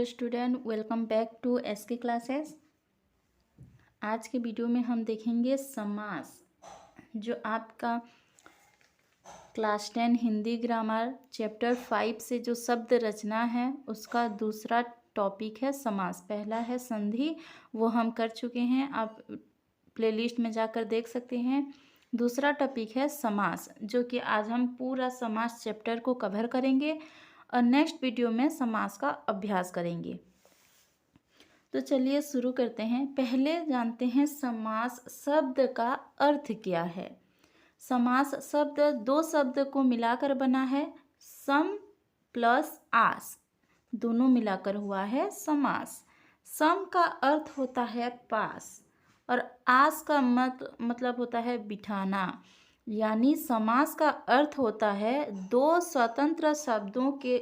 Student, welcome back to SK classes. आज के video में हम देखेंगे समास, जो आपका क्लास 10 हिंदी ग्रामर चैप्टर 5 से जो शब्द रचना है उसका दूसरा टॉपिक है समास। पहला है संधि, वो हम कर चुके हैं, आप प्लेलिस्ट में जाकर देख सकते हैं। दूसरा टॉपिक है समास, जो कि आज हम पूरा समास चैप्टर को कवर करेंगे और नेक्स्ट वीडियो में समास का अभ्यास करेंगे। तो चलिए शुरू करते हैं। पहले जानते हैं समास शब्द का अर्थ क्या है। समास शब्द दो शब्द को मिलाकर बना है, सम प्लस आस, दोनों मिलाकर हुआ है समास। सम का अर्थ होता है पास और आस का मतलब होता है बिठाना। यानी समास का अर्थ होता है दो स्वतंत्र शब्दों के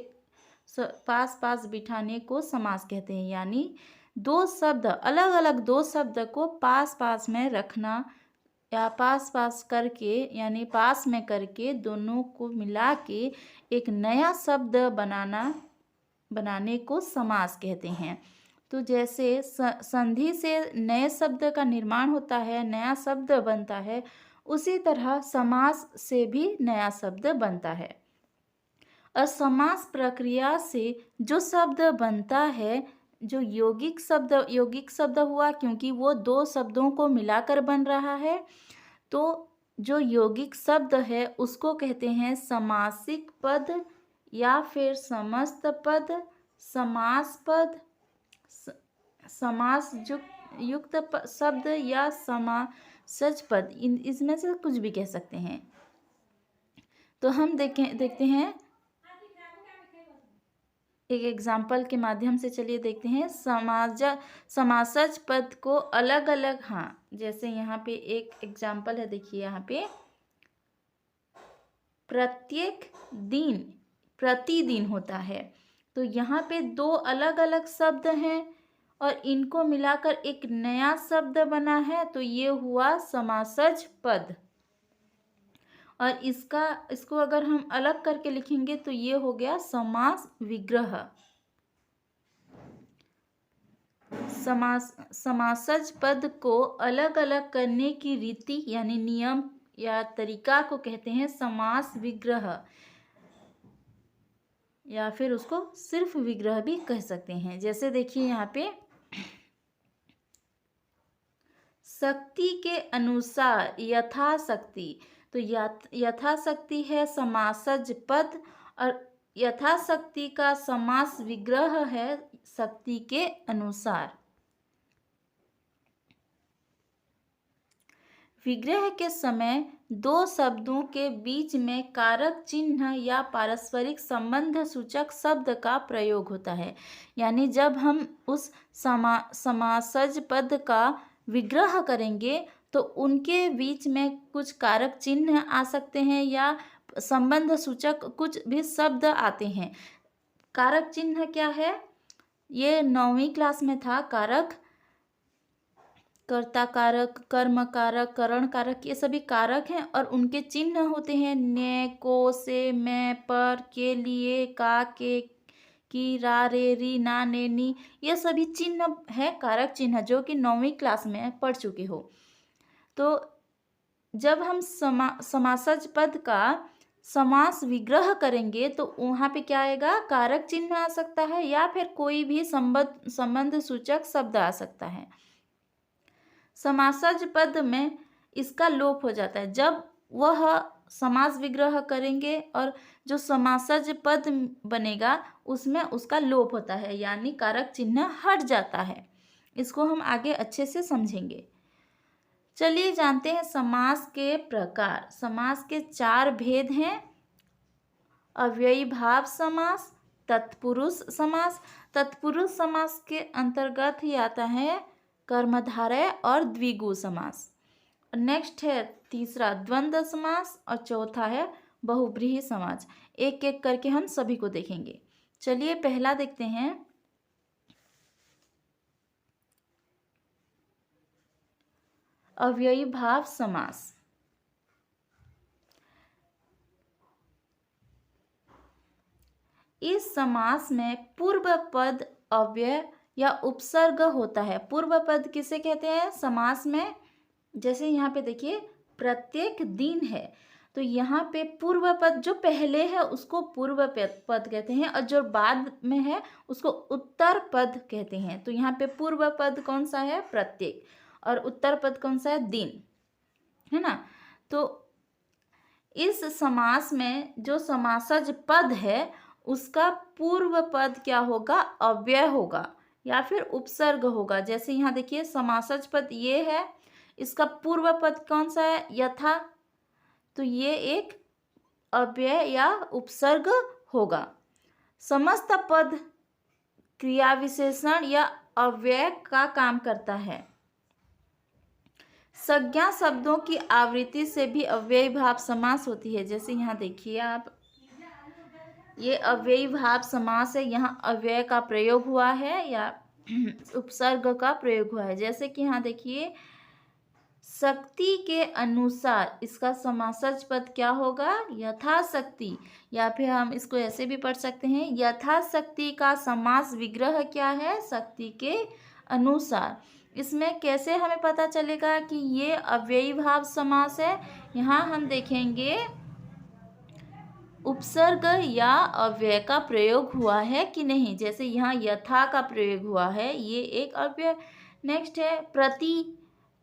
पास पास बिठाने को समास कहते हैं। यानी दो शब्द, अलग अलग दो शब्द को पास पास में रखना या पास पास करके, यानी पास में करके दोनों को मिला के एक नया शब्द बनाने को समास कहते हैं। तो जैसे संधि से नए शब्द का निर्माण होता है, नया शब्द बनता है, उसी तरह समास से भी नया शब्द बनता है। और समास प्रक्रिया से जो शब्द बनता है, जो यौगिक शब्द हुआ, क्योंकि वो दो शब्दों को मिलाकर बन रहा है, तो जो यौगिक शब्द है उसको कहते हैं समासिक पद या फिर समस्त पद, समास पद, समास युक्त शब्द या समासज पद, इसमें से कुछ भी कह सकते हैं। तो हम देखते हैं एक एग्जाम्पल के माध्यम से। चलिए देखते हैं समासज पद को अलग अलग। हाँ, जैसे यहाँ पे एक एग्जाम्पल है, देखिए यहाँ पे प्रत्येक दिन, प्रतिदिन होता है। तो यहाँ पे दो अलग अलग शब्द हैं और इनको मिलाकर एक नया शब्द बना है, तो ये हुआ समासज पद। और इसको अगर हम अलग करके लिखेंगे तो ये हो गया समास विग्रह। समासज पद को अलग अलग करने की रीति यानी नियम या तरीका को कहते हैं समास विग्रह, या फिर उसको सिर्फ विग्रह भी कह सकते हैं। जैसे देखिए यहाँ पे शक्ति के अनुसार यथाशक्ति, तो यथाशक्ति है समासज पद और यथाशक्ति का समास विग्रह है शक्ति के अनुसार। विग्रह के समय दो शब्दों के बीच में कारक चिन्ह या पारस्परिक संबंध सूचक शब्द का प्रयोग होता है। यानी जब हम उस समासज पद का विग्रह करेंगे तो उनके बीच में कुछ कारक चिन्ह आ सकते हैं या संबंध सूचक कुछ भी शब्द आते हैं। कारक चिन्ह क्या है? ये 9वीं क्लास में था। कारक, कर्ता कारक, कर्म कारक, करण कारक, ये सभी कारक हैं और उनके चिन्ह होते हैं ने, को, से, में, पर, के, लिए, का, के, की, रा, रे, री, ना, ने, नी, ये सभी चिन्ह है कारक चिन्ह, जो कि 9वीं क्लास में पढ़ चुके हो। तो जब हम समासज पद का समास विग्रह करेंगे तो वहाँ पे क्या आएगा? कारक चिन्ह आ सकता है या फिर कोई भी संबंध सूचक शब्द आ सकता है। समासज पद में इसका लोप हो जाता है। जब वह समास विग्रह करेंगे और जो समासज पद बनेगा उसमें उसका लोप होता है, यानी कारक चिन्ह हट जाता है। इसको हम आगे अच्छे से समझेंगे। चलिए जानते हैं समास के प्रकार। समास के 4 भेद हैं। अव्ययी भाव समास, तत्पुरुष समास। तत्पुरुष समास के अंतर्गत ही आता है कर्मधारय और द्विगु समास। नेक्स्ट है तीसरा द्वंद्व समास और चौथा है बहुव्रीहि समास। एक एक करके हम सभी को देखेंगे। चलिए पहला देखते हैं। अव्ययी भाव समास। इस समास में पूर्व पद अव्यय या उपसर्ग होता है। पूर्व पद किसे कहते हैं समास में? जैसे यहाँ पे देखिए प्रत्येक दिन है, तो यहाँ पे पूर्व पद जो पहले है उसको पूर्व पद कहते हैं, और जो बाद में है उसको उत्तर पद कहते हैं। तो यहाँ पे पूर्व पद कौन सा है? प्रत्येक। और उत्तर पद कौन सा है? दिन, है ना। तो इस समास में जो समासज पद है उसका पूर्व पद क्या होगा? अव्यय होगा या फिर उपसर्ग होगा। जैसे यहाँ देखिए समासज पद ये है, इसका पूर्व पद कौन सा है? यथा। तो ये एक अव्यय या उपसर्ग होगा। समस्त पद क्रिया विशेषण या अव्यय का काम करता है। संज्ञा शब्दों की आवृत्ति से भी अव्ययी भाव समास होती है। जैसे यहाँ देखिए आप, ये अव्ययी भाव समास है, यहाँ अव्यय का प्रयोग हुआ है या उपसर्ग का प्रयोग हुआ है। जैसे कि यहाँ देखिए शक्ति के अनुसार, इसका समासज पद क्या होगा? यथाशक्ति। या फिर हम इसको ऐसे भी पढ़ सकते हैं, यथाशक्ति का समास विग्रह क्या है? शक्ति के अनुसार। इसमें कैसे हमें पता चलेगा कि ये अव्ययी भाव समास है? यहाँ हम देखेंगे उपसर्ग या अव्यय का प्रयोग हुआ है कि नहीं। जैसे यहाँ यथा का प्रयोग हुआ है, ये एक अव्यय। नेक्स्ट है प्रति,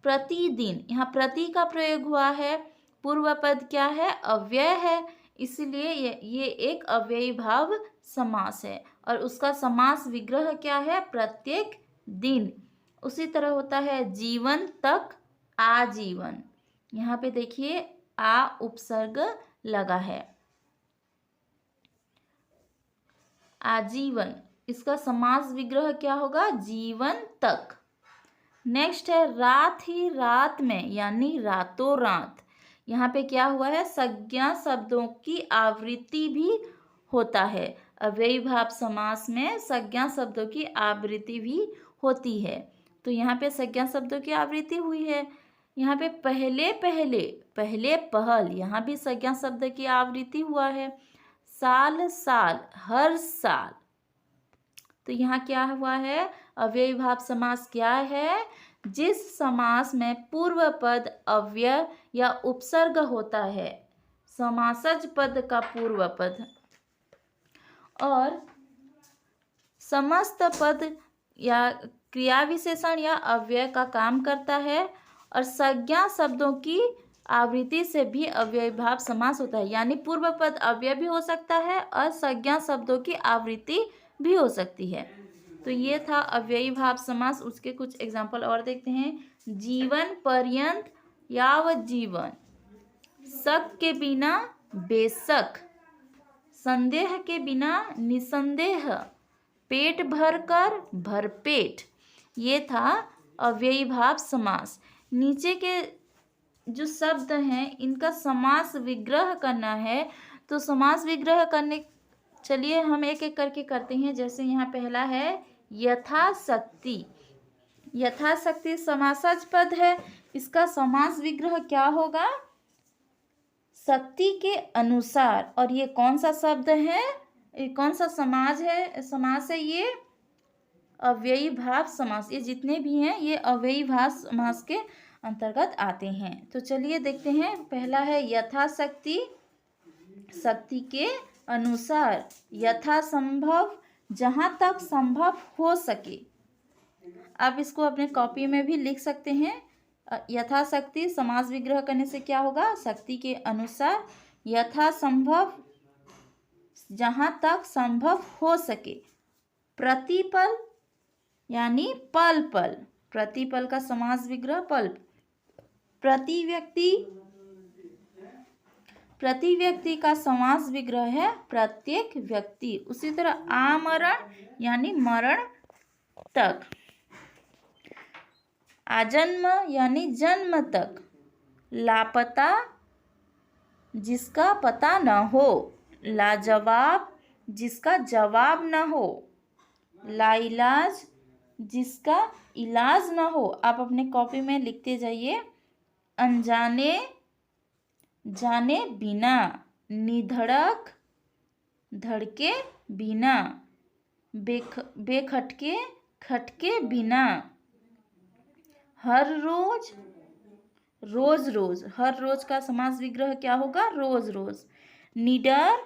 प्रतिदिन, यहाँ प्रति का प्रयोग हुआ है, पूर्व पद क्या है? अव्यय है, इसलिए ये एक अव्ययी भाव समास है। और उसका समास विग्रह क्या है? प्रत्येक दिन। उसी तरह होता है जीवन तक, आजीवन। यहाँ पे देखिए आ उपसर्ग लगा है, आजीवन, इसका समास विग्रह क्या होगा? जीवन तक। नेक्स्ट है रात ही रात में, यानी रातों रात। यहाँ पे क्या हुआ है? संज्ञा शब्दों की आवृत्ति भी होता है। अव्ययी भाव समास में संज्ञा शब्दों की आवृत्ति भी होती है। तो यहाँ पे संज्ञा शब्दों की आवृत्ति हुई है। यहाँ पे पहले पहले, पहले पहल, यहाँ भी संज्ञा शब्द की आवृत्ति हुआ है। साल साल, हर साल। तो यहाँ क्या हुआ है? अव्ययी भाव समास क्या है? जिस समास में पूर्व पद अव्यय या उपसर्ग होता है, समासज पद का पूर्व पद, और समस्त पद या क्रिया विशेषण या अव्यय का काम करता है, और संज्ञा शब्दों की आवृत्ति से भी अव्ययी भाव समास होता है। यानी पूर्व पद अव्यय भी हो सकता है और संज्ञा शब्दों की आवृत्ति भी हो सकती है। तो ये था अव्ययी भाव समास। उसके कुछ एग्जाम्पल और देखते हैं। जीवन पर्यंत, यावत जीवन, शक के बिना बेशक, संदेह के बिना निसंदेह, पेट भर कर भरपेट। ये था अव्ययी भाव समास। नीचे के जो शब्द हैं इनका समास विग्रह करना है। तो समास विग्रह करने, चलिए हम एक एक करके करते हैं। जैसे यहाँ पहला है यथाशक्ति। यथाशक्ति समासज पद है, इसका समास विग्रह क्या होगा? शक्ति के अनुसार। और ये कौन सा शब्द है? ये कौन सा समाज है? समास है ये अव्ययी भाव समास। ये जितने भी हैं ये अव्ययी भाव समास के अंतर्गत आते हैं। तो चलिए देखते हैं। पहला है यथाशक्ति, शक्ति के अनुसार, यथासंभव, जहाँ तक संभव हो सके। आप इसको अपने कॉपी में भी लिख सकते हैं। यथाशक्ति समास विग्रह करने से क्या होगा? शक्ति के अनुसार, यथासंभव, जहाँ तक संभव हो सके। प्रतिपल यानी पल पल, प्रतिपल का समास विग्रह पल। प्रति व्यक्ति, प्रति व्यक्ति का समास विग्रह है प्रत्येक व्यक्ति। उसी तरह आमरण यानी मरण तक, आजन्म यानी जन्म तक, लापता जिसका पता न हो, लाजवाब जिसका जवाब न हो, लाइलाज जिसका इलाज न हो। आप अपने कॉपी में लिखते जाइए। अनजाने, जाने बिना, निधड़क, धड़के बिना, बेखटके खटके बिना, हर रोज रोज रोज, हर रोज का समास विग्रह क्या होगा? रोज रोज। निडर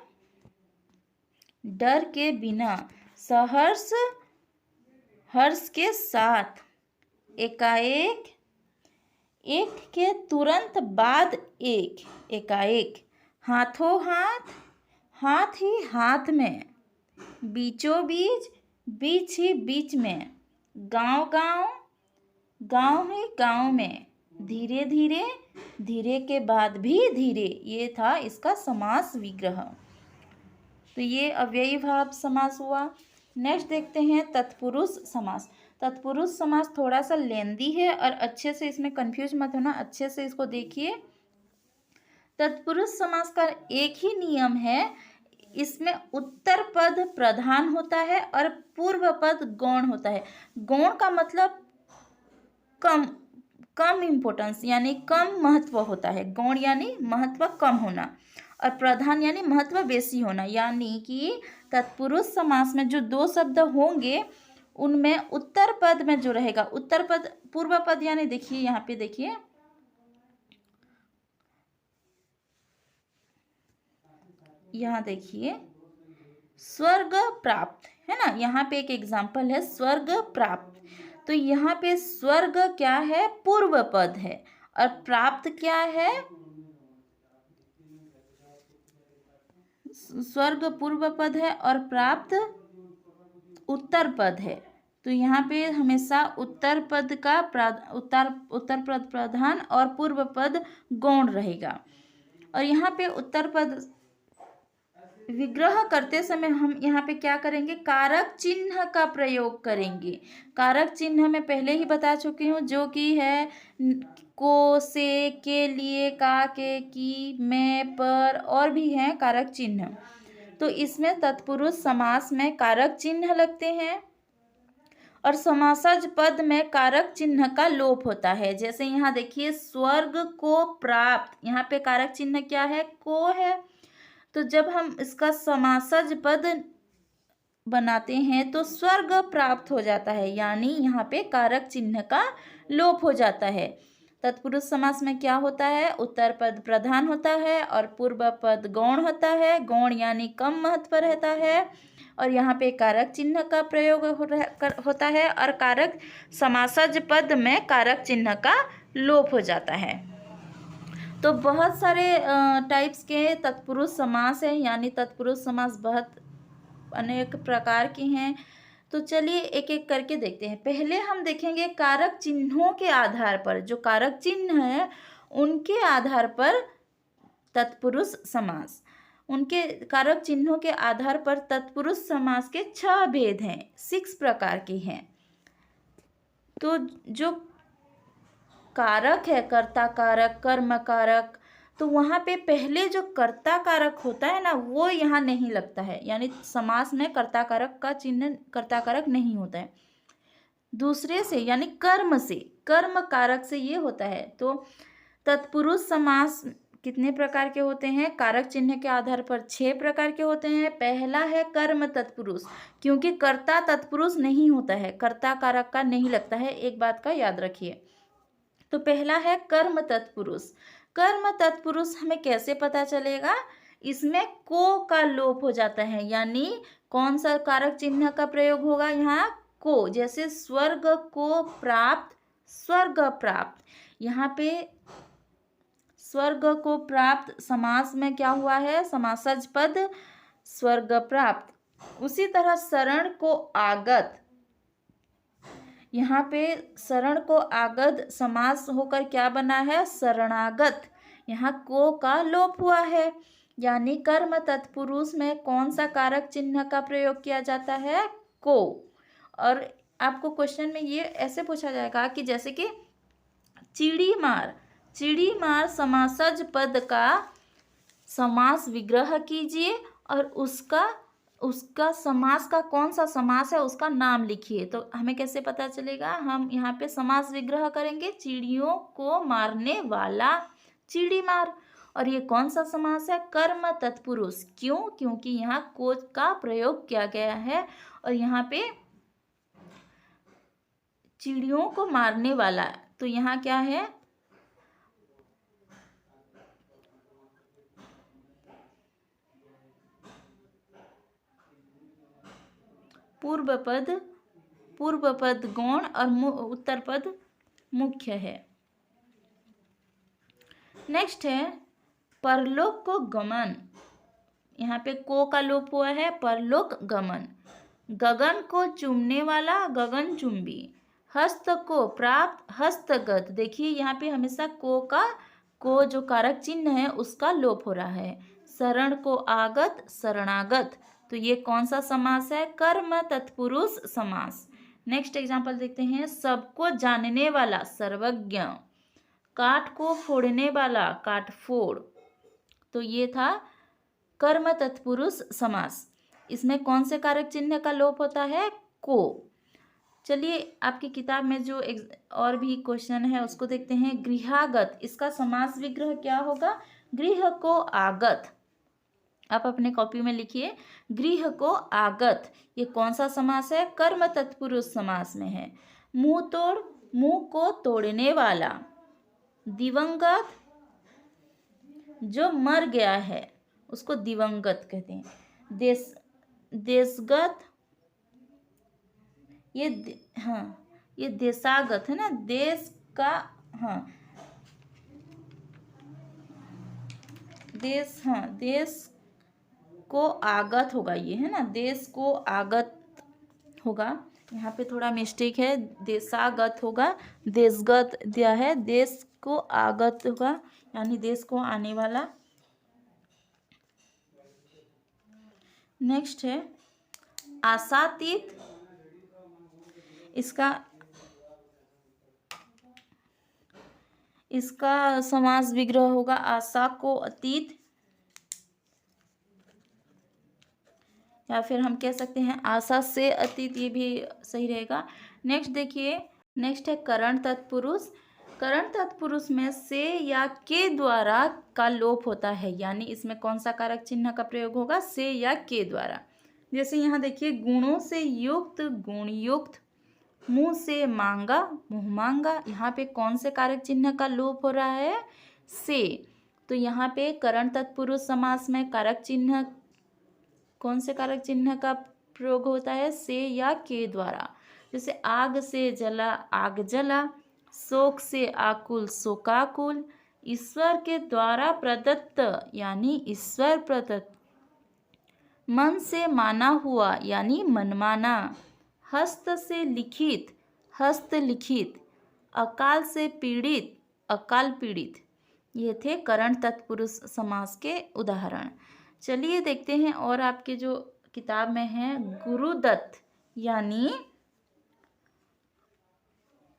डर के बिना, सहर्ष हर्ष के साथ, एकाएक एक के तुरंत बाद एक, एकाएक, हाथों हाथ हाथ ही हाथ में, बीचों बीच बीच ही बीच में, गांव गांव गांव ही गांव में, धीरे धीरे धीरे के बाद भी धीरे। ये था इसका समास विग्रह। तो ये अव्ययी भाव समास हुआ। नेक्स्ट देखते हैं तत्पुरुष समास। तत्पुरुष समास थोड़ा सा लेंदी है और अच्छे से इसमें कंफ्यूज मत होना, अच्छे से इसको देखिए। तत्पुरुष समास का एक ही नियम है, इसमें उत्तर पद प्रधान होता है और पूर्व पद गौण होता है। गौण का मतलब कम इम्पोर्टेंस यानी कम महत्व होता है। गौण यानी महत्व कम होना और प्रधान यानी महत्व बेसी होना। यानी कि तत्पुरुष समास में जो दो शब्द होंगे उनमें उत्तर पद में जो रहेगा, उत्तर पद पूर्व पद यानी देखिए यहाँ पे देखिए, यहाँ देखिए स्वर्ग प्राप्त है ना, यहाँ पे एक एग्जाम्पल है स्वर्ग प्राप्त। तो यहाँ पे स्वर्ग क्या है? पूर्व पद है और प्राप्त क्या है? स्वर्ग पूर्व पद है और प्राप्त उत्तर पद है। तो यहाँ पे हमेशा उत्तर पद का उत्तर पद प्रधान और पूर्व पद गौण रहेगा। और यहाँ पे उत्तर पद विग्रह करते समय हम यहाँ पे क्या करेंगे? कारक चिन्ह का प्रयोग करेंगे। कारक चिन्ह मैं पहले ही बता चुकी हूँ, जो कि है को, से, के लिए, का, के, की, में, पर और भी हैं कारक चिन्ह। तो इसमें तत्पुरुष समास में कारक चिन्ह लगते हैं और समासज पद में कारक चिन्ह का लोप होता है। जैसे यहाँ देखिए स्वर्ग को प्राप्त, यहाँ पे कारक चिन्ह क्या है? को है। तो जब हम इसका समासज पद बनाते हैं तो स्वर्ग प्राप्त हो जाता है, यानी यहाँ पे कारक चिन्ह का लोप हो जाता है। तत्पुरुष समास में क्या होता है? उत्तर पद प्रधान होता है और पूर्व पद गौण होता है। गौण यानी कम महत्व रहता है और यहाँ पे कारक चिन्ह का प्रयोग होता है और कारक समासज पद में कारक चिन्ह का लोप हो जाता है। तो बहुत सारे टाइप्स के तत्पुरुष समास हैं, यानी तत्पुरुष समास बहुत अनेक प्रकार के हैं। तो चलिए एक एक करके देखते हैं। पहले हम देखेंगे कारक चिन्हों के आधार पर, जो कारक चिन्ह है उनके आधार पर तत्पुरुष समास, उनके कारक चिन्हों के आधार पर तत्पुरुष समास के 6 भेद हैं, 6 प्रकार के हैं। तो जो कारक है, कर्ता कारक, कर्म कारक, तो वहाँ पे पहले जो कर्ता कारक होता है ना, वो यहाँ नहीं लगता है, यानी समास में कर्ता कारक का चिन्ह कर्ता कारक नहीं होता है। दूसरे से यानी कर्म से, कर्म कारक से ये होता है। तो तत्पुरुष समास कितने प्रकार के होते हैं? कारक चिन्ह के आधार पर 6 प्रकार के होते हैं। पहला है कर्म तत्पुरुष, क्योंकि कर्ता तत्पुरुष नहीं होता है, कर्ता कारक का नहीं लगता है, एक बात का याद रखिए। तो पहला है कर्म तत्पुरुष। कर्म तत्पुरुष हमें कैसे पता चलेगा? इसमें को का लोप हो जाता है, यानी कौन सा कारक चिन्ह का प्रयोग होगा? यहाँ को, जैसे स्वर्ग को प्राप्त, स्वर्ग प्राप्त, यहाँ पे स्वर्ग को प्राप्त समास में क्या हुआ है? समासज पद स्वर्ग प्राप्त। उसी तरह शरण को आगत, यहाँ पे शरण को आगत समास होकर क्या बना है? शरणागत। यहाँ को का लोप हुआ है, यानी कर्म तत्पुरुष में कौन सा कारक चिन्ह का प्रयोग किया जाता है? को। और आपको क्वेश्चन में ये ऐसे पूछा जाएगा कि जैसे कि चिड़ी मार, चिड़ी मार समासज पद का समास विग्रह कीजिए और उसका समास का कौन सा समास है उसका नाम लिखिए। तो हमें कैसे पता चलेगा? हम यहाँ पे समास विग्रह करेंगे, चिड़ियों को मारने वाला चिड़ी मार। और ये कौन सा समास है? कर्म तत्पुरुष। क्यों? क्योंकि यहाँ को का प्रयोग किया गया है और यहाँ पे चिड़ियों को मारने वाला, तो यहाँ क्या है, पूर्व पद गौण और उत्तर पद मुख्य है। नेक्स्ट है परलोक को गमन, यहाँ पे को का लोप हुआ है, परलोक गमन। गगन को चूमने वाला गगन चुंबी, हस्त को प्राप्त हस्तगत, देखिए यहाँ पे हमेशा को जो कारक चिन्ह है उसका लोप हो रहा है। शरण को आगत शरणागत, तो ये कौन सा समास है, कर्म तत्पुरुष समास। नेक्स्ट एग्जांपल देखते हैं, सबको जानने वाला सर्वज्ञ, काठ को फोड़ने वाला काटफोड़, तो ये था कर्म तत्पुरुष समास। इसमें कौन से कारक चिन्ह का लोप होता है, को। चलिए आपकी किताब में जो और भी क्वेश्चन है उसको देखते हैं। गृहागत, इसका समास विग्रह क्या होगा, गृह को आगत। आप अपने कॉपी में लिखिए गृह को आगत, ये कौन सा समास है, कर्म तत्पुरुष समास में है। मुंह तोड़, मुंह को तोड़ने वाला। दिवंगत, जो मर गया है उसको दिवंगत कहते हैं। देशगत, ये देशागत है ना, देश का, देश को आगत होगा ये, है ना, देश को आगत होगा। यहाँ पे थोड़ा मिस्टेक है, देशागत होगा, देशगत दिया है, देश को आगत होगा यानी देश को आने वाला। नेक्स्ट है आशातीत, इसका समास विग्रह होगा आशा को अतीत, या फिर हम कह सकते हैं आशा से अतीत, ये भी सही रहेगा। नेक्स्ट देखिए, नेक्स्ट है करण तत्पुरुष। करण तत्पुरुष में से या के द्वारा का लोप होता है, यानी इसमें कौन सा कारक चिन्ह का प्रयोग होगा, से या के द्वारा। जैसे यहाँ देखिए, गुणों से युक्त गुणयुक्त, मुंह से मांगा मुंह मांगा, यहाँ पे कौन से कारक चिन्ह का लोप हो रहा है, से। तो यहाँ पे करण तत्पुरुष समास में कारक चिन्ह, कौन से कारक चिन्ह का प्रयोग होता है, से या के द्वारा। जैसे आग से जला आग जला, शोक से आकुल शोकाकुल, ईश्वर के द्वारा प्रदत्त यानी ईश्वर प्रदत्त, मन से माना हुआ यानी मनमाना, हस्त से लिखित हस्तलिखित, अकाल से पीड़ित अकाल पीड़ित। ये थे करण तत्पुरुष समास के उदाहरण। चलिए देखते हैं और आपके जो किताब में है, गुरुदत्त यानी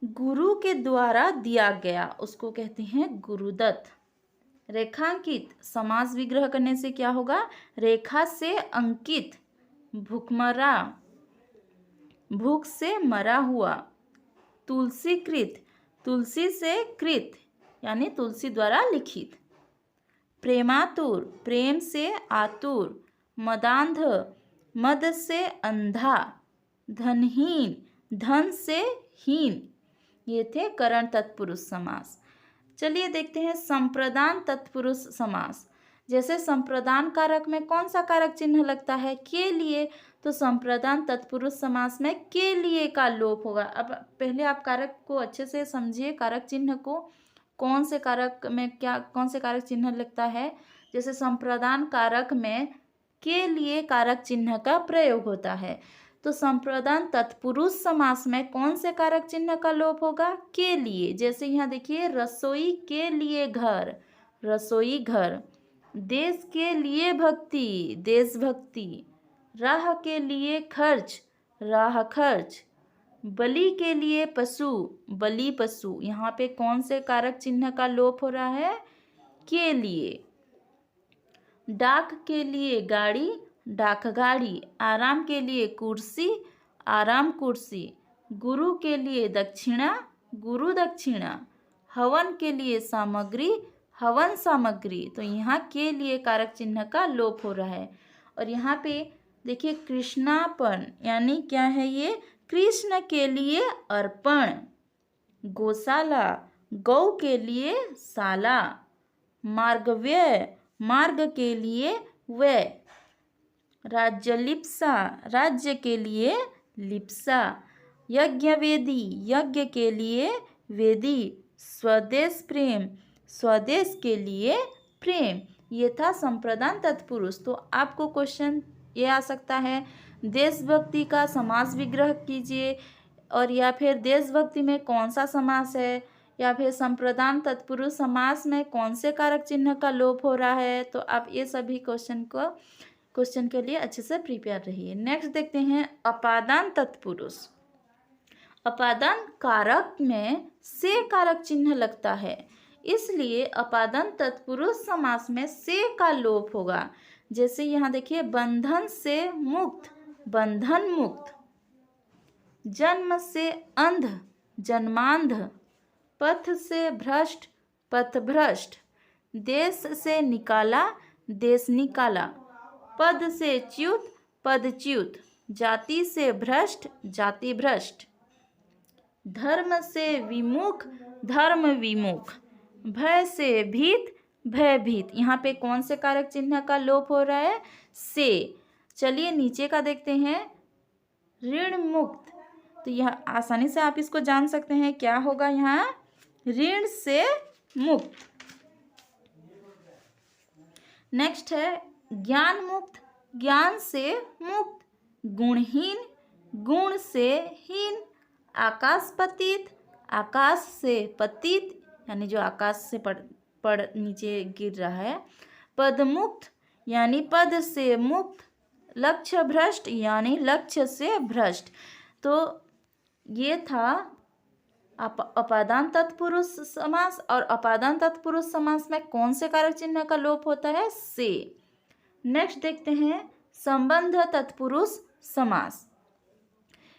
गुरु के द्वारा दिया गया उसको कहते हैं गुरुदत्त। रेखांकित, समास विग्रह करने से क्या होगा, रेखा से अंकित, भूखमरा, भूख से मरा हुआ। तुलसीकृत, तुलसी से कृत यानी तुलसी द्वारा लिखित। प्रेमातुर, प्रेम से आतुर। मदांध, मद से अंधा। धनहीन, धन से हीन। ये थे करण तत्पुरुष समास। चलिए देखते हैं संप्रदान तत्पुरुष समास। जैसे संप्रदान कारक में कौन सा कारक चिन्ह लगता है, के लिए, तो संप्रदान तत्पुरुष समास में के लिए का लोप होगा। अब पहले आप कारक को अच्छे से समझिए, कारक चिन्ह को, कौन से कारक में क्या, कौन से कारक चिन्ह लगता है। जैसे संप्रदान कारक में के लिए कारक चिन्ह का प्रयोग होता है, तो संप्रदान तत्पुरुष समास में कौन से कारक चिन्ह का लोप होगा, के लिए। जैसे यहाँ देखिए, रसोई के लिए घर, रसोई घर। देश के लिए भक्ति, देशभक्ति। राह के लिए खर्च, राह खर्च। बलि के लिए पशु, बलि पशु। यहाँ पे कौन से कारक चिन्ह का लोप हो रहा है, के लिए। डाक के लिए गाड़ी, डाक गाड़ी। आराम के लिए कुर्सी, आराम कुर्सी। गुरु के लिए दक्षिणा, गुरु दक्षिणा। हवन के लिए सामग्री, हवन सामग्री। तो यहाँ के लिए कारक चिन्ह का लोप हो रहा है। और यहाँ पे देखिए कृष्णार्पण यानी क्या है ये, कृष्ण के लिए अर्पण। गौशाला, गौ के लिए शाला। मार्गव्यय, मार्ग के लिए व्यय। राज्यलिप्सा, राज्य के लिए लिप्सा। यज्ञवेदी, यज्ञ के लिए वेदी। स्वदेश प्रेम, स्वदेश के लिए प्रेम। ये था संप्रदान तत्पुरुष। तो आपको क्वेश्चन ये आ सकता है, देशभक्ति का समास विग्रह कीजिए, और या फिर देशभक्ति में कौन सा समास है, या फिर संप्रदान तत्पुरुष समास में कौन से कारक चिन्ह का लोप हो रहा है। तो आप ये सभी क्वेश्चन के लिए अच्छे से प्रिपेयर रहिए। नेक्स्ट देखते हैं अपादान तत्पुरुष। अपादान कारक में से कारक चिन्ह लगता है, इसलिए अपादान तत्पुरुष समास में से का लोप होगा। जैसे यहाँ देखिए, बंधन से मुक्त, बंधन मुक्त। जन्म से अंध, जन्मांध। पथ से भ्रष्ट, पथभ्रष्ट। देश से निकाला, देश निकाला। पद से च्युत, पदच्युत। जाति से भ्रष्ट, जाति भ्रष्ट। धर्म से विमुख, धर्म विमुख। भय से भीत, भयभीत। यहाँ पे कौन से कारक चिन्ह का लोप हो रहा है, से। चलिए नीचे का देखते हैं, ऋण मुक्त। तो यह आसानी से आप इसको जान सकते हैं, क्या होगा यहाँ, ऋण से मुक्त। नेक्स्ट है ज्ञान मुक्त, ज्ञान से मुक्त। गुणहीन, गुण से हीन। आकाश पतित, आकाश से पतित यानी जो आकाश से पड़ नीचे गिर रहा है। पद मुक्त यानी पद से मुक्त। लक्ष्य भ्रष्ट यानी लक्ष्य से भ्रष्ट। तो ये था अपादान तत्पुरुष समास। और अपादान तत्पुरुष समास में कौन से कारक चिन्ह का लोप होता है, से। नेक्स्ट देखते हैं संबंध तत्पुरुष समास।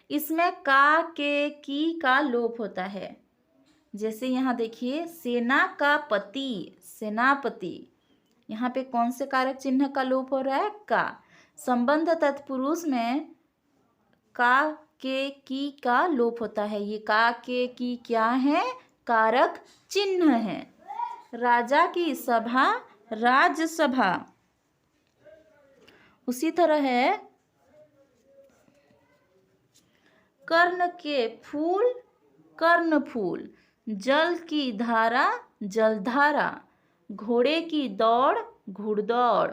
इसमें का, के, की का लोप होता है। जैसे यहाँ देखिए, सेना का पति, सेनापति। यहाँ पे कौन से कारक चिन्ह का लोप हो रहा है, का। संबंध तत्पुरुष में का, के, की का लोप होता है। ये का, के, की क्या है, कारक चिन्ह है। राजा की सभा, राजसभा। उसी तरह है कर्ण के फूल, कर्णफूल। जल की धारा, जलधारा। घोड़े की दौड़, घुड़दौड़।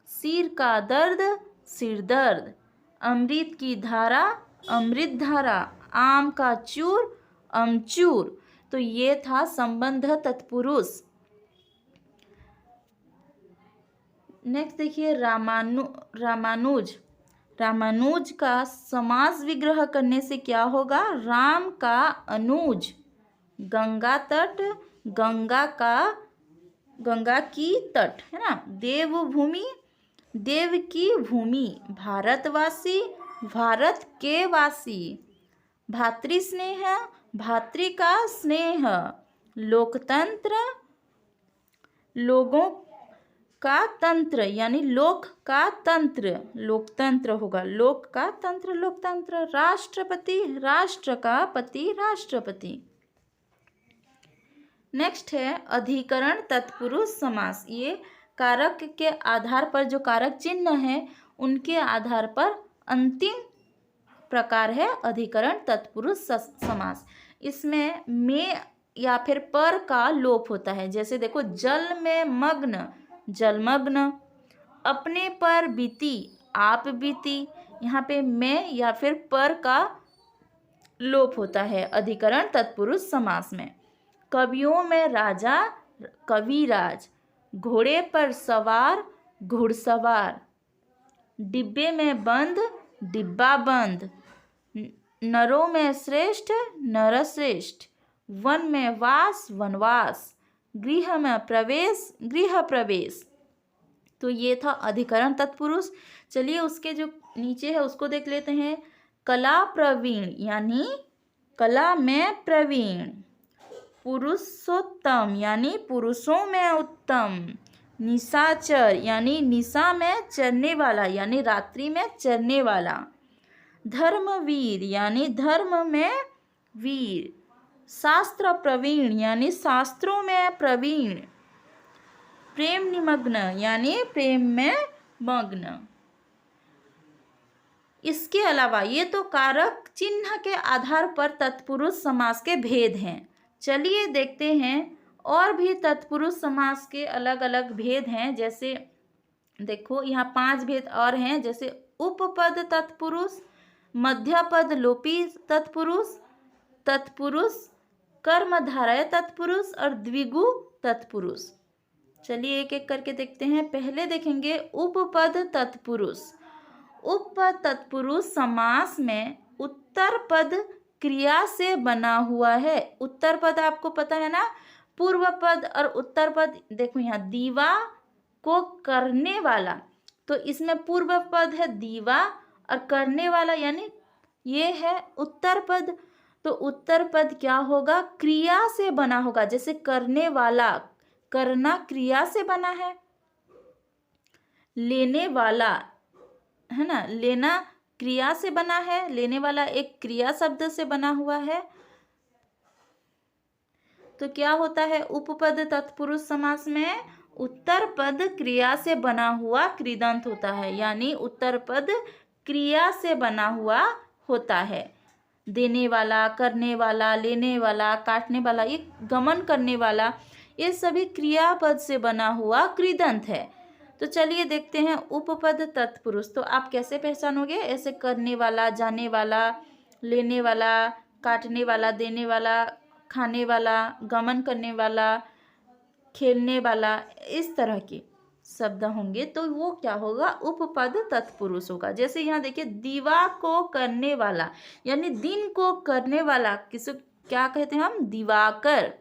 सिर का दर्द, सिरदर्द। अमृत की धारा, अमृत धारा। आम का चूर, अमचूर। तो ये था संबंध तत्पुरुष। नेक्स्ट देखिए रामानुज। रामानुज का समास विग्रह करने से क्या होगा, राम का अनुज। गंगा तट, गंगा की तट है ना। देवभूमि, देव की भूमि। भारतवासी, भारत के वासी। भातृस्नेह, भातृ का स्नेह। लोकतंत्र, लोगों का तंत्र यानी लोक का तंत्र, लोकतंत्र होगा। लोक का तंत्र, लोकतंत्र। राष्ट्रपति, राष्ट्र का पति, राष्ट्रपति। नेक्स्ट है अधिकरण तत्पुरुष समास। ये कारक के आधार पर, जो कारक चिन्ह है उनके आधार पर अंतिम प्रकार है अधिकरण तत्पुरुष समास। इसमें में या फिर पर का लोप होता है। जैसे देखो, जल में मग्न, जलमग्न। अपने पर बीती, आप बीती। यहाँ पे में या फिर पर का लोप होता है अधिकरण तत्पुरुष समास में। कवियों में राजा, कविराज। घोड़े पर सवार, घुड़सवार। डिब्बे में बंद, डिब्बा बंद। नरों में श्रेष्ठ, नरश्रेष्ठ। वन में वास, वनवास। गृह में प्रवेश, गृह प्रवेश। तो ये था अधिकरण तत्पुरुष। चलिए उसके जो नीचे है उसको देख लेते हैं। कला प्रवीण यानी कला में प्रवीण। पुरुषोत्तम यानी पुरुषों में उत्तम। निशाचर यानी निशा में चरने वाला यानी रात्रि में चरने वाला। धर्मवीर यानी धर्म में वीर। शास्त्र प्रवीण यानी शास्त्रों में प्रवीण। प्रेम निमग्न यानी प्रेम में मग्न। इसके अलावा ये तो कारक चिन्ह के आधार पर तत्पुरुष समास के भेद हैं। चलिए देखते हैं और भी तत्पुरुष समास के अलग अलग भेद हैं। जैसे देखो यहाँ 5 भेद और हैं, जैसे उपपद तत्पुरुष, मध्यपद लोपी तत्पुरुष, तत्पुरुष कर्मधारय तत्पुरुष और द्विगु तत्पुरुष। चलिए एक एक करके देखते हैं। पहले देखेंगे उपपद तत्पुरुष। उपपद तत्पुरुष समास में उत्तर पद क्रिया से बना हुआ है। उत्तर पद आपको पता है ना, पूर्व पद और उत्तर पद। देखो यहाँ दीवा को करने वाला, तो इसमें पूर्व पद है दीवा और करने वाला यानी ये है उत्तर पद। तो उत्तर पद क्या होगा, क्रिया से बना होगा। जैसे करने वाला, करना क्रिया से बना है। लेने वाला है ना, लेना क्रिया से बना है। लेने वाला एक क्रिया शब्द से बना हुआ है। तो क्या होता है उपपद तत्पुरुष समास में, उत्तर पद क्रिया से बना हुआ कृदंत होता है, यानी उत्तर पद क्रिया से बना हुआ होता है। देने वाला, करने वाला, लेने वाला, काटने वाला, ये गमन करने वाला, ये सभी क्रियापद से बना हुआ कृदंत है। तो चलिए देखते हैं उपपद तत्पुरुष। तो आप कैसे पहचानोगे, ऐसे करने वाला, जाने वाला, लेने वाला, काटने वाला, देने वाला, खाने वाला, गमन करने वाला, खेलने वाला, इस तरह के शब्द होंगे तो वो क्या होगा, उपपद तत्पुरुष होगा। जैसे यहाँ देखिए दीवा को करने वाला यानी दिन को करने वाला, किसे क्या कहते हैं हम, दिवाकर।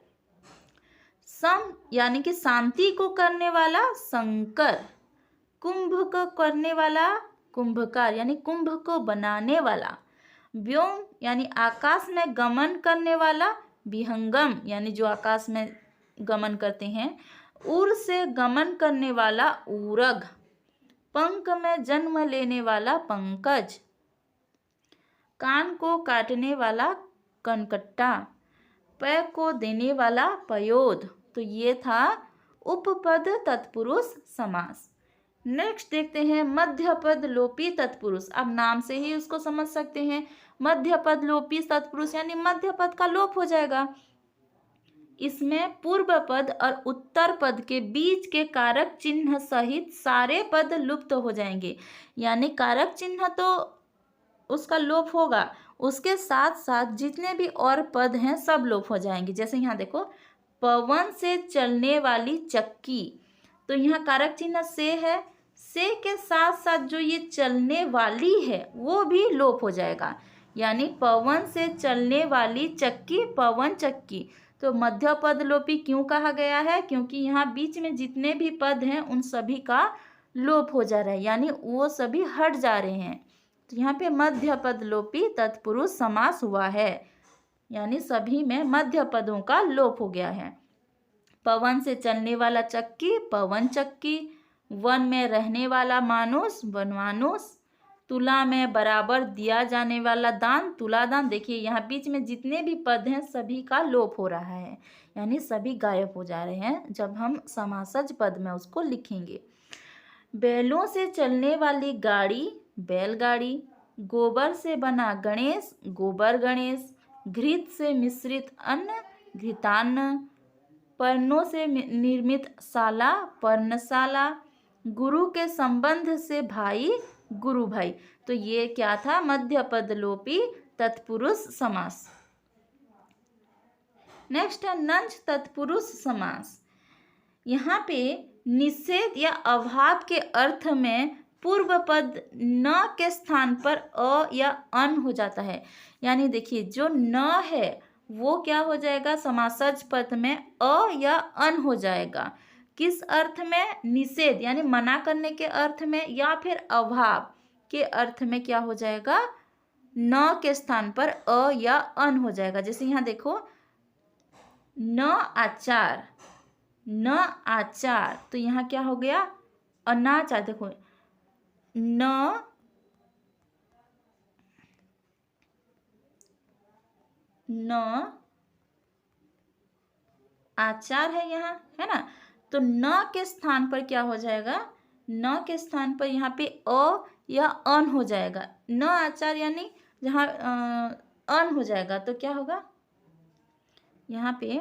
सम यानी कि शांति को करने वाला शंकर। कुंभ को करने वाला कुंभकार यानी कुंभ को बनाने वाला। व्योम यानी आकाश में गमन करने वाला विहंगम यानी जो आकाश में गमन करते हैं। उर से गमन करने वाला ऊरग। पंख में जन्म लेने वाला पंकज। कान को काटने वाला कनकट्टा। पै को देने वाला पयोध। तो ये था उपपद तत्पुरुष समास। नेक्स्ट देखते हैं मध्यपद लोपी तत्पुरुष। अब नाम से ही उसको समझ सकते हैं, मध्यपद लोपी तत्पुरुष यानी मध्य पद का लोप हो जाएगा। इसमें पूर्व पद और उत्तर पद के बीच के कारक चिन्ह सहित सारे पद लुप्त हो जाएंगे। यानी कारक चिन्ह तो उसका लोप होगा, उसके साथ साथ जितने भी और पद हैं सब लोप हो जाएंगे। जैसे यहाँ देखो पवन से चलने वाली चक्की, तो यहाँ कारक चिन्ह से है, से के साथ साथ जो ये चलने वाली है वो भी लोप हो जाएगा। यानी पवन से चलने वाली चक्की, पवन चक्की। तो मध्य पद लोपी क्यों कहा गया है, क्योंकि यहाँ बीच में जितने भी पद हैं उन सभी का लोप हो जा रहा है, यानी वो सभी हट जा रहे हैं। तो यहाँ पे मध्य पद लोपी तत्पुरुष समास हुआ है, यानी सभी में मध्य पदों का लोप हो गया है। पवन से चलने वाला चक्की, पवन चक्की। वन में रहने वाला मानुष, वनमानुष। तुला में बराबर दिया जाने वाला दान, तुलादान। देखिए यहाँ बीच में जितने भी पद हैं सभी का लोप हो रहा है, यानी सभी गायब हो जा रहे हैं जब हम समासज पद में उसको लिखेंगे। बैलों से चलने वाली गाड़ी, बैलगाड़ी। गोबर से बना गणेश, गोबर गणेश। घृत से मिश्रित अन्न, घृतान्न। पर्णों से निर्मित शाला, पर्णशाला। गुरु के संबंध से भाई, गुरु भाई। तो ये क्या था, मध्य पद लोपी तत्पुरुष समास। नेक्स्ट है नंज तत्पुरुष समास। यहाँ पे निषेध या अभाव के अर्थ में पूर्व पद न के स्थान पर अ या अन हो जाता है। यानी देखिए जो न है वो क्या हो जाएगा, समासज पद में अ या अन हो जाएगा। किस अर्थ में, निषेध यानी मना करने के अर्थ में, या फिर अभाव के अर्थ में क्या हो जाएगा, न के स्थान पर अ या अन हो जाएगा। जैसे यहाँ देखो न आचार, न आचार, तो यहाँ क्या हो गया, अनाचार। देखो न आचार है यहाँ, है ना। तो न के स्थान पर क्या हो जाएगा, न के स्थान पर यहाँ पे अ या अन हो जाएगा। न आचार यानी जहाँ अन हो जाएगा तो क्या होगा, यहाँ पे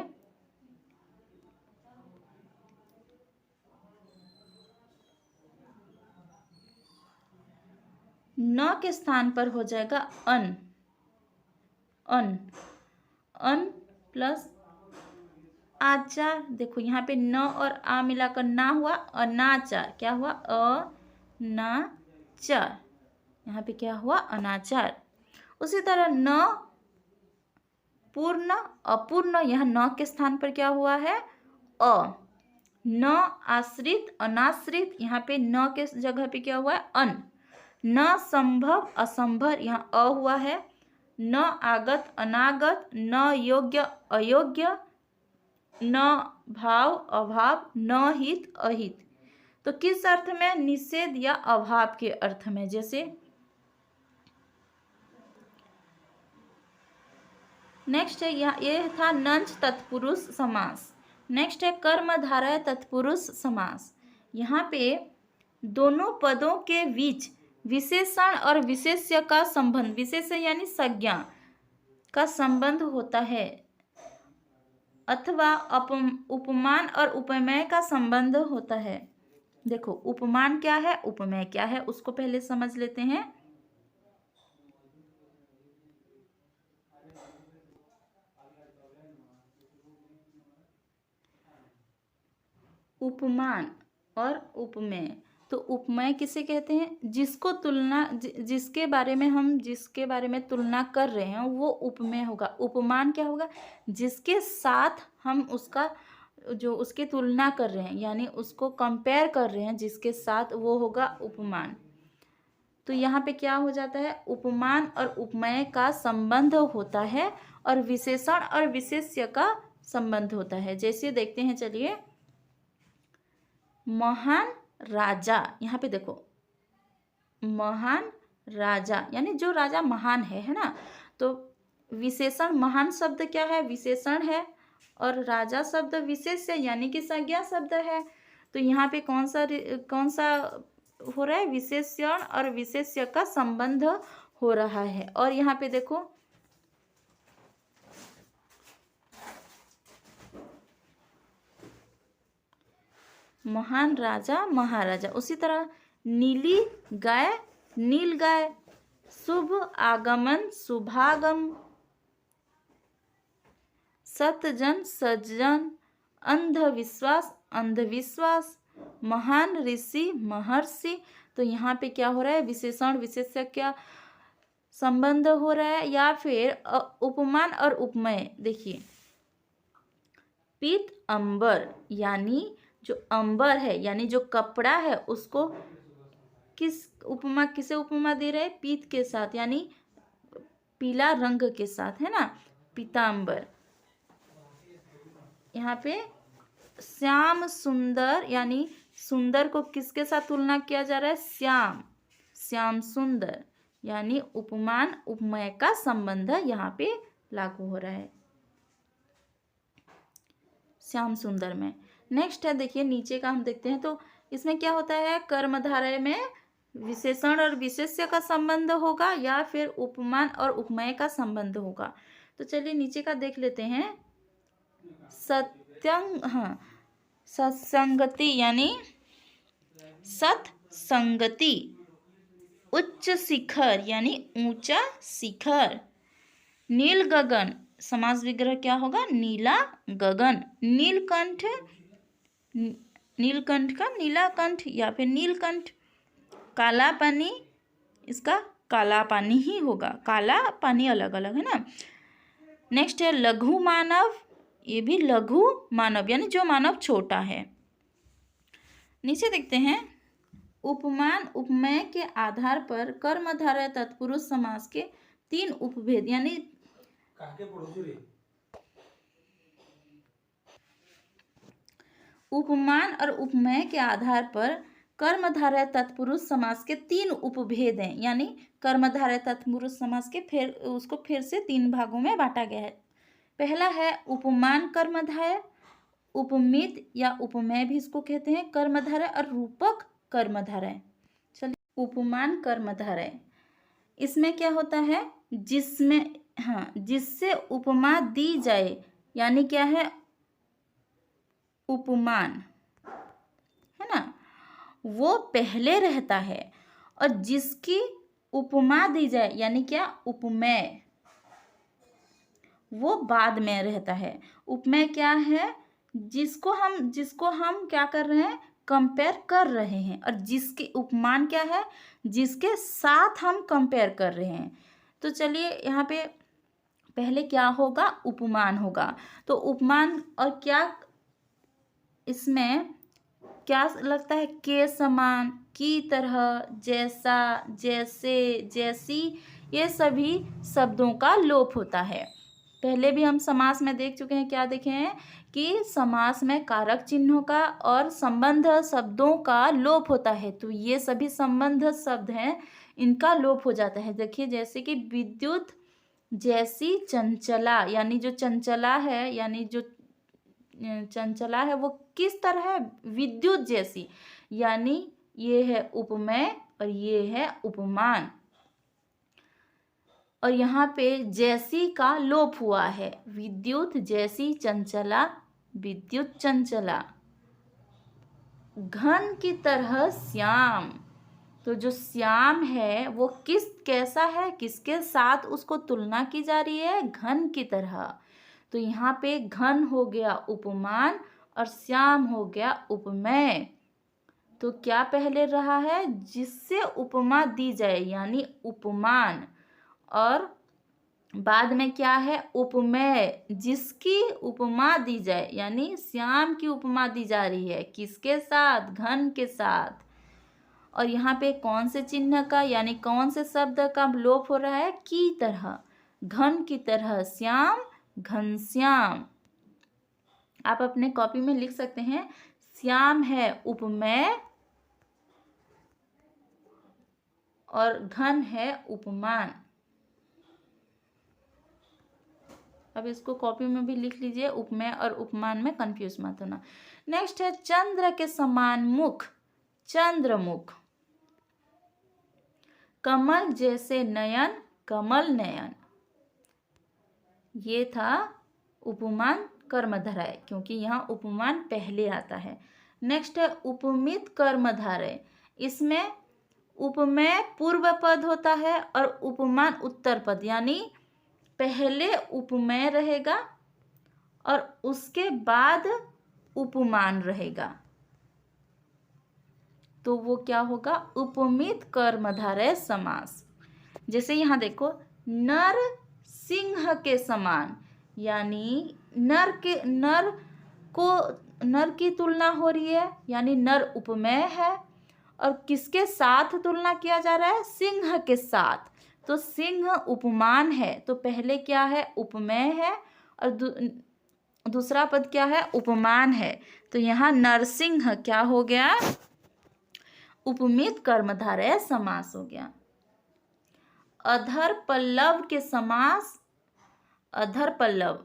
न के स्थान पर हो जाएगा अन, अन, अन प्लस आचार। देखो यहाँ पे न और आ मिलाकर ना हुआ, अनाचार। क्या हुआ, अनाचार। यहाँ पे क्या हुआ, अनाचार। उसी तरह न पूर्ण अपूर्ण, यह न के स्थान पर क्या हुआ है, अ। न आश्रित अनाश्रित, यहाँ पे न के जगह पे क्या हुआ है, अन। न संभव असंभव, यहाँ अ हुआ है। न आगत अनागत, न योग्य अयोग्य, न भाव अभाव, न हित अहित। तो किस अर्थ में, निषेध या अभाव के अर्थ में। जैसे नेक्स्ट है ये था नंच तत्पुरुष समास। नेक्स्ट है कर्मधारय तत्पुरुष समास। यहाँ पे दोनों पदों के बीच विशेषण और विशेष्य का संबंध, विशेष्य यानी संज्ञा का संबंध होता है, अथवा उपमान और उपमेय का संबंध होता है। देखो उपमान क्या है, उपमेय क्या है, उसको पहले समझ लेते हैं। उपमान और उपमेय, तो उपमेय किसे कहते हैं, जिसको तुलना जिसके बारे में तुलना कर रहे हैं वो उपमेय होगा। उपमान क्या होगा, जिसके साथ हम उसका जो उसकी तुलना कर रहे हैं, यानी उसको कंपेयर कर रहे हैं जिसके साथ, वो होगा उपमान। तो यहाँ पे क्या हो जाता है, उपमान और उपमेय का संबंध होता है और विशेषण और विशेष्य का संबंध होता है। जैसे देखते हैं, चलिए। महान राजा, यहाँ पे देखो महान राजा यानी जो राजा महान है ना। तो विशेषण महान शब्द क्या है, विशेषण है, और राजा शब्द विशेष्य यानी कि संज्ञा शब्द है। तो यहाँ पे कौन सा हो रहा है, विशेषण और विशेष्य का संबंध हो रहा है। और यहाँ पे देखो महान राजा महाराजा। उसी तरह नीली गाय नील गाय, शुभ आगमन शुभागम, सतजन सज्जन, अंधविश्वास अंधविश्वास, महान ऋषि महर्षि। तो यहाँ पे क्या हो रहा है, विशेषण विशेष्य क्या संबंध हो रहा है, या फिर उपमान और उपमेय। देखिए पीत अंबर, यानी जो अंबर है यानी जो कपड़ा है उसको किसे उपमा दे रहे हैं, पीत के साथ, यानी पीला रंग के साथ, है ना, पीतांबर। यहाँ पे श्याम सुंदर, यानी सुंदर को किसके साथ तुलना किया जा रहा है, श्याम सुंदर, यानी उपमान उपमेय का संबंध यहाँ पे लागू हो रहा है श्याम सुंदर में। नेक्स्ट है, देखिए नीचे का हम देखते हैं। तो इसमें क्या होता है, कर्मधारय में विशेषण और विशेष्य का संबंध होगा या फिर उपमान और उपमेय का संबंध होगा। तो चलिए नीचे का देख लेते हैं। सत्संगति यानी सत्संगति, उच्च शिखर यानी ऊंचा शिखर, नील गगन, समास विग्रह क्या होगा, नीला गगन, नीलकंठ, नीलकंठ का नीला कंठ या फिर नीलकंठ, काला पानी, इसका काला पानी ही होगा, काला पानी अलग अलग है ना। नेक्स्ट है लघु मानव, ये भी लघु मानव यानी जो मानव छोटा है। नीचे देखते हैं, उपमान उपमेय के आधार पर कर्मधारय तत्पुरुष समास के 3 उपभेद, यानी उपमान और उपमेय के आधार पर कर्मधारय तत्पुरुष समास के 3 उपभेद हैं, यानी कर्मधारय तत्पुरुष समास के फिर से 3 भागों में बांटा गया है। पहला है उपमान कर्मधारय, उपमित या उपमेय भी इसको कहते हैं कर्मधारय, और रूपक कर्मधारय। चलिए, उपमान कर्मधारय, इसमें क्या होता है, जिससे उपमा दी जाए, यानी क्या है, उपमान है ना, वो पहले रहता है, और जिसकी उपमा दी जाए, यानी क्या, उपमेय, वो बाद में रहता है। उपमेय क्या है, जिसको हम क्या कर रहे हैं, कंपेयर कर रहे हैं, और जिसके उपमान क्या है, जिसके साथ हम कंपेयर कर रहे हैं। तो चलिए यहाँ पे पहले क्या होगा, उपमान होगा। तो उपमान और क्या, इसमें क्या लगता है, के समान, की तरह, जैसा, जैसे, जैसी, ये सभी शब्दों का लोप होता है। पहले भी हम समास में देख चुके हैं, क्या देखे हैं कि समास में कारक चिन्हों का और संबंध शब्दों का लोप होता है। तो ये सभी संबंध शब्द हैं, इनका लोप हो जाता है। देखिए, जैसे कि विद्युत जैसी चंचला, यानी जो चंचला है, यानी जो चंचला है वो किस तरह है, विद्युत जैसी, यानी ये है उपमेय और ये है उपमान। और यहाँ पे जैसी का लोप हुआ है, विद्युत जैसी चंचला, विद्युत चंचला। घन की तरह श्याम, तो जो श्याम है वो कैसा है, किसके साथ उसको तुलना की जा रही है, घन की तरह। तो यहाँ पे घन हो गया उपमान और श्याम हो गया उपमेय। तो क्या पहले रहा है, जिससे उपमा दी जाए, यानी उपमान, और बाद में क्या है, उपमेय, जिसकी उपमा दी जाए, यानी श्याम की उपमा दी जा रही है, किसके साथ, घन के साथ। और यहाँ पे कौन से चिन्ह का, यानी कौन से शब्द का लोप हो रहा है, की तरह, घन की तरह श्याम, घनश्याम। आप अपने कॉपी में लिख सकते हैं, श्याम है उपमेय और घन है उपमान। अब इसको कॉपी में भी लिख लीजिए, उपमेय और उपमान में कंफ्यूज मत होना। नेक्स्ट है चंद्र के समान मुख, चंद्रमुख। कमल जैसे नयन, कमल नयन। ये था उपमान कर्मधारय, क्योंकि यहाँ उपमान पहले आता है। नेक्स्ट है उपमित कर्मधारय। इसमें उपमेय पूर्व पद होता है और उपमान उत्तर पद, यानी पहले उपमेय रहेगा और उसके बाद उपमान रहेगा। तो वो क्या होगा, उपमित कर्मधारय समास। जैसे यहाँ देखो, नर सिंह के समान, यानी नर की तुलना हो रही है, यानी नर उपमेय है, और किसके साथ तुलना किया जा रहा है, सिंह के साथ। तो सिंह उपमान है, तो पहले क्या है, उपमेय है, और दूसरा पद क्या है, उपमान है। तो यहाँ नरसिंह क्या हो गया, उपमित कर्मधारय समास हो गया। अधर पल्लव के समास, अधर पल्लव,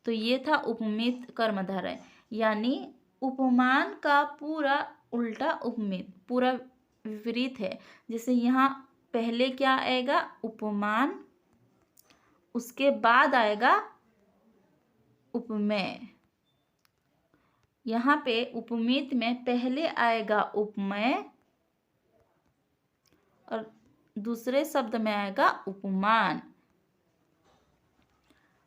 तो ये था उपमित कर्मधारय, यानी उपमान का पूरा उल्टा उपमित, पूरा विपरीत है। जैसे यहाँ पहले क्या आएगा, उपमान, उसके बाद आएगा उपमेय। यहाँ पे उपमित में पहले आएगा उपमेय और दूसरे शब्द में आएगा उपमान।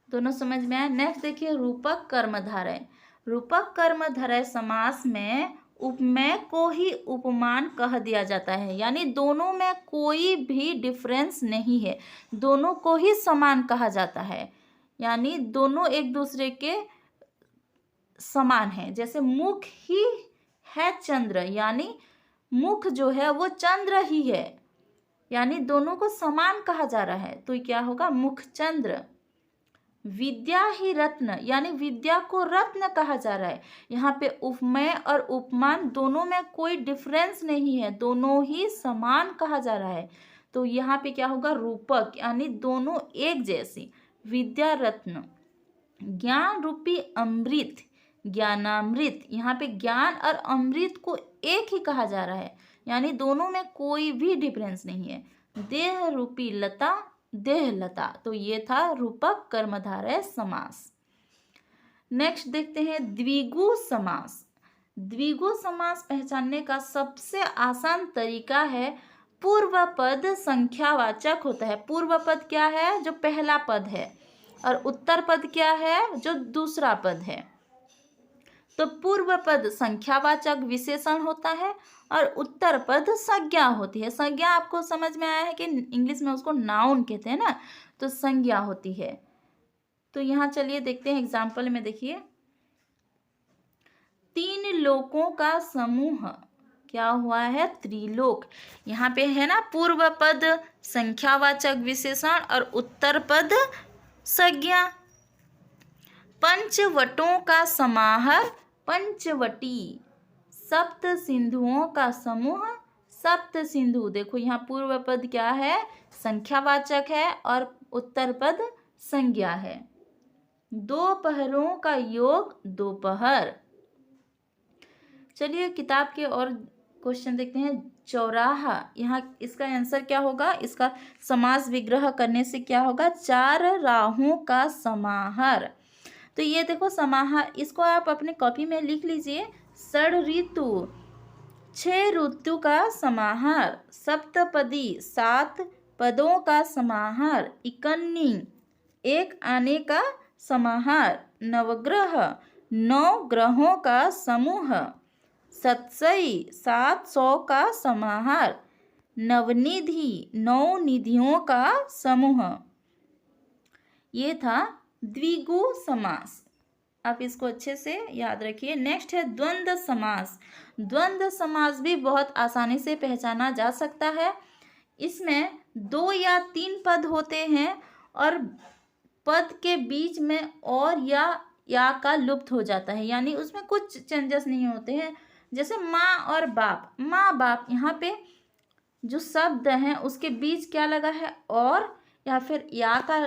दोनों समझ में आया। नेक्स्ट देखिए, रूपक कर्मधारय। रूपक कर्मधारय समास में उपमेय को ही उपमान कह दिया जाता है, यानी दोनों में कोई भी डिफरेंस नहीं है, दोनों को ही समान कहा जाता है, यानी दोनों एक दूसरे के समान है। जैसे मुख ही है चंद्र, यानी मुख जो है वो चंद्र ही है, यानी दोनों को समान कहा जा रहा है, तो क्या होगा, मुख चंद्र। विद्या ही रत्न, यानी विद्या को रत्न कहा जा रहा है। यहाँ पे उपमेय और उपमान दोनों में कोई डिफरेंस नहीं है, दोनों ही समान कहा जा रहा है। तो यहाँ पे क्या होगा, रूपक, यानी दोनों एक जैसी। विद्या रत्न, ज्ञान रूपी अमृत, ज्ञानामृत, यहाँ पे ज्ञान और अमृत को एक ही कहा जा रहा है, यानी दोनों में कोई भी डिफरेंस नहीं है। देह रूपी लता, देहलता, तो ये था रूपक कर्मधारय समास। नेक्स्ट देखते हैं द्विगु समास। द्विगु समास पहचानने का सबसे आसान तरीका है, पूर्व पद संख्यावाचक होता है। पूर्व पद क्या है, जो पहला पद है, और उत्तर पद क्या है, जो दूसरा पद है। तो पूर्व पद संख्यावाचक विशेषण होता है और उत्तर पद संज्ञा होती है। संज्ञा आपको समझ में आया है कि इंग्लिश में उसको नाउन कहते हैं ना, तो संज्ञा होती है। तो यहाँ चलिए देखते हैं एग्जाम्पल में, देखिए 3 लोकों का समूह क्या हुआ है, त्रिलोक। यहाँ पे है ना पूर्व पद संख्यावाचक विशेषण और उत्तर पद संज्ञा। पंचवटों का समाहार पंचवटी, सप्त सिंधुओं का समूह सप्त सिंधु। देखो यहाँ पूर्व पद क्या है, संख्यावाचक है और उत्तर पद संज्ञा है। दोपहरों का योग दोपहर। चलिए किताब के और क्वेश्चन देखते हैं। चौराहा, यहाँ इसका आंसर क्या होगा, इसका समास विग्रह करने से क्या होगा, 4 राहों का समाहार। तो ये देखो समाहार, इसको आप अपने कॉपी में लिख लीजिए। षड ऋतु, 6 ऋतु का समाहार। सप्तपदी, 7 पदों का समाहार। इकन्नी, 1 आने का समाहार। नवग्रह, 9 ग्रहों का समूह। सतसई, 700 का समाहार। नवनिधि, 9 निधियों का समूह। ये था द्विगु समास, आप इसको अच्छे से याद रखिए। नेक्स्ट है द्वंद्व समास। द्वंद्व समास भी बहुत आसानी से पहचाना जा सकता है। इसमें 2 या 3 पद होते हैं और पद के बीच में और या का लुप्त हो जाता है, यानी उसमें कुछ चेंजेस नहीं होते हैं। जैसे माँ और बाप, माँ बाप, यहाँ पे जो शब्द हैं उसके बीच क्या लगा है, और या फिर या का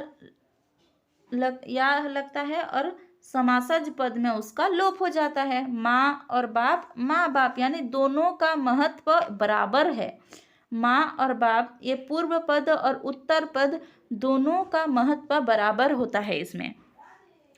लगता है और समासज पद में उसका लोप हो जाता है। माँ और बाप, माँ बाप, यानी दोनों का महत्व बराबर है। माँ और बाप, ये पूर्व पद और उत्तर पद दोनों का महत्व बराबर होता है इसमें।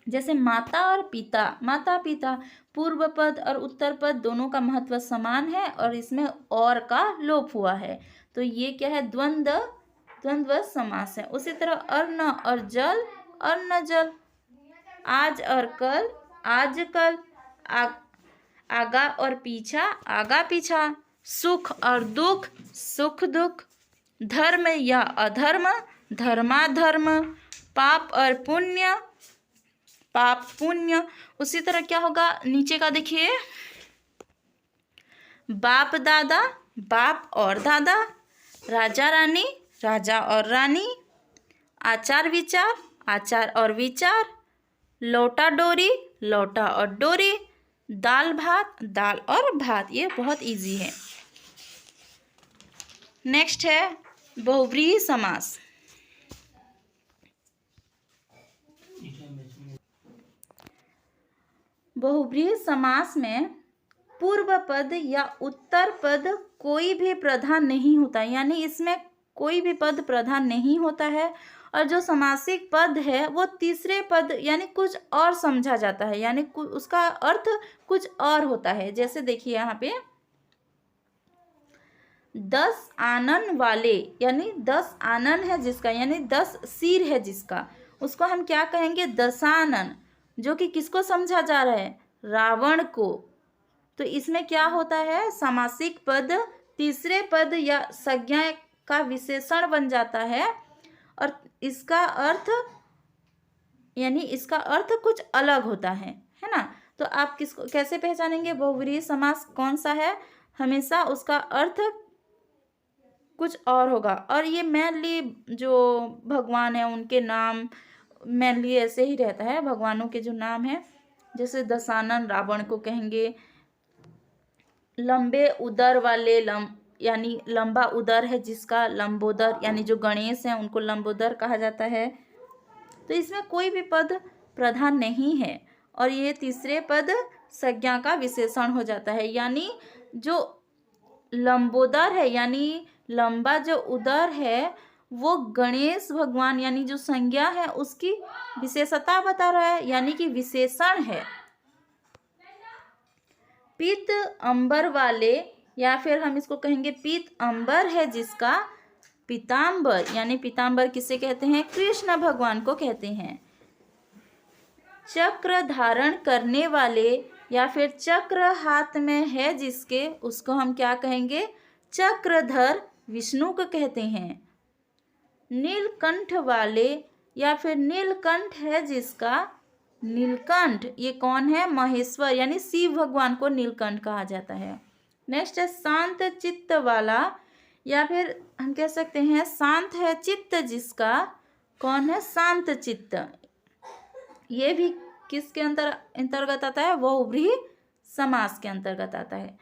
जैसे माता और पिता, माता पिता, पूर्व पद और उत्तर पद दोनों का महत्व समान है और इसमें और का लोप हुआ है। तो ये क्या है, द्वंद्व समास है। उसी तरह अर्ण और जल, अर्ण जल। आज और कल, आज कल। आगा और पीछा, आगा पीछा। सुख और दुख, सुख दुख। धर्म या अधर्म, धर्माधर्म। पाप और पुण्य, पाप पुण्य। उसी तरह क्या होगा, नीचे का देखिए, बाप दादा, बाप और दादा। राजा रानी, राजा और रानी। आचार विचार, आचार और विचार। लोटा डोरी, लोटा और डोरी। दाल भात, दाल और भात। ये बहुत इजी है। नेक्स्ट है बहुव्रीहि समास। बहुव्रीहि समास में पूर्व पद या उत्तर पद कोई भी प्रधान नहीं होता, यानी इसमें कोई भी पद प्रधान नहीं होता है, और जो समासिक पद है वो तीसरे पद यानी कुछ और समझा जाता है, यानी उसका अर्थ कुछ और होता है। जैसे देखिए यहाँ पे 10 आनन वाले, यानी 10 आनन है जिसका, यानी 10 सिर है जिसका, उसको हम क्या कहेंगे, दशानन, जो कि किसको समझा जा रहा है, रावण को। तो इसमें क्या होता है, समासिक पद तीसरे पद या संज्ञा का विशेषण बन जाता है और इसका अर्थ, यानी इसका अर्थ कुछ अलग होता है ना। तो आप किसको कैसे पहचानेंगे, बहुव्रीहि समास कौन सा है, हमेशा उसका अर्थ कुछ और होगा। और ये मेनली जो भगवान है उनके नाम, मेनली ऐसे ही रहता है, भगवानों के जो नाम है, जैसे दशानन रावण को कहेंगे। लंबे उदर वाले, यानी लंबा उदर है जिसका, लंबोदर, यानी जो गणेश हैं उनको लंबोदर कहा जाता है। तो इसमें कोई भी पद प्रधान नहीं है और ये तीसरे पद संज्ञा का विशेषण हो जाता है। यानी जो लंबोदर है, यानी लंबा जो उदर है, वो गणेश भगवान यानी जो संज्ञा है उसकी विशेषता बता रहा है, यानी कि विशेषण है। पीत अंबर वाले, या फिर हम इसको कहेंगे पीत अंबर है जिसका, पीतांबर, यानी पीतांबर किसे कहते हैं? कृष्ण भगवान को कहते हैं। चक्र धारण करने वाले, या फिर चक्र हाथ में है जिसके, उसको हम क्या कहेंगे? चक्रधर विष्णु को कहते हैं। नीलकंठ वाले, या फिर नीलकंठ है जिसका, नीलकंठ ये कौन है? महेश्वर, यानी शिव भगवान को नीलकंठ कहा जाता है। नेक्स्ट है शांत चित्त वाला, या फिर हम कह सकते हैं शांत है चित्त जिसका, कौन है? शांत चित्त। ये भी किसके अंतर्गत आता है? बहुव्रीहि समास के अंतर्गत आता है।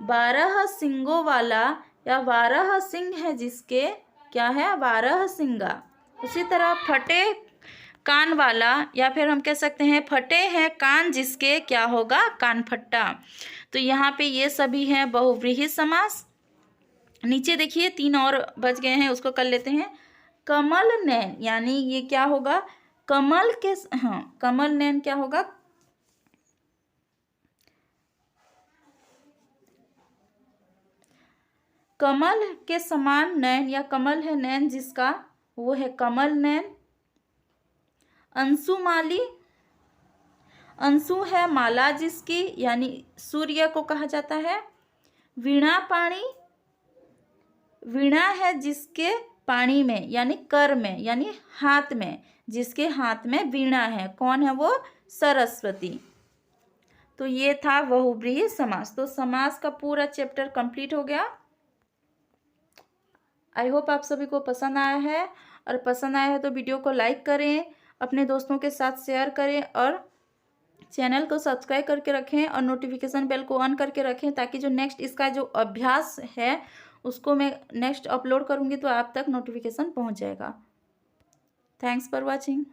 12 सिंगों वाला, या 12 सिंह है जिसके, क्या है? 12 सिंगा। उसी तरह फटे कान वाला, या फिर हम कह सकते हैं फटे हैं कान जिसके, क्या होगा? कानफट्टा। तो यहाँ पे ये सभी हैं बहुव्रीहि समास। नीचे देखिए 3 और बच गए हैं, उसको कर लेते हैं। कमल नैन, यानी ये क्या होगा? कमल के, हाँ, कमल नैन क्या होगा? कमल के समान नैन, या कमल है नैन जिसका, वो है कमल नैन। अंशुमाली, अंशु है माला जिसकी, यानी सूर्य को कहा जाता है। वीणा पाणी, वीणा है जिसके पाणी में, यानी कर में, यानी हाथ में, जिसके हाथ में वीणा है, कौन है वो? सरस्वती। तो ये था बहुव्रीहि समास। तो समास का पूरा चैप्टर कंप्लीट हो गया। आई होप आप सभी को पसंद आया है, और पसंद आया है तो वीडियो को लाइक करें, अपने दोस्तों के साथ शेयर करें, और चैनल को सब्सक्राइब करके रखें और नोटिफिकेशन बेल को ऑन करके रखें, ताकि जो नेक्स्ट इसका जो अभ्यास है उसको मैं नेक्स्ट अपलोड करूँगी तो आप तक नोटिफिकेशन पहुँच जाएगा। Thanks for watching.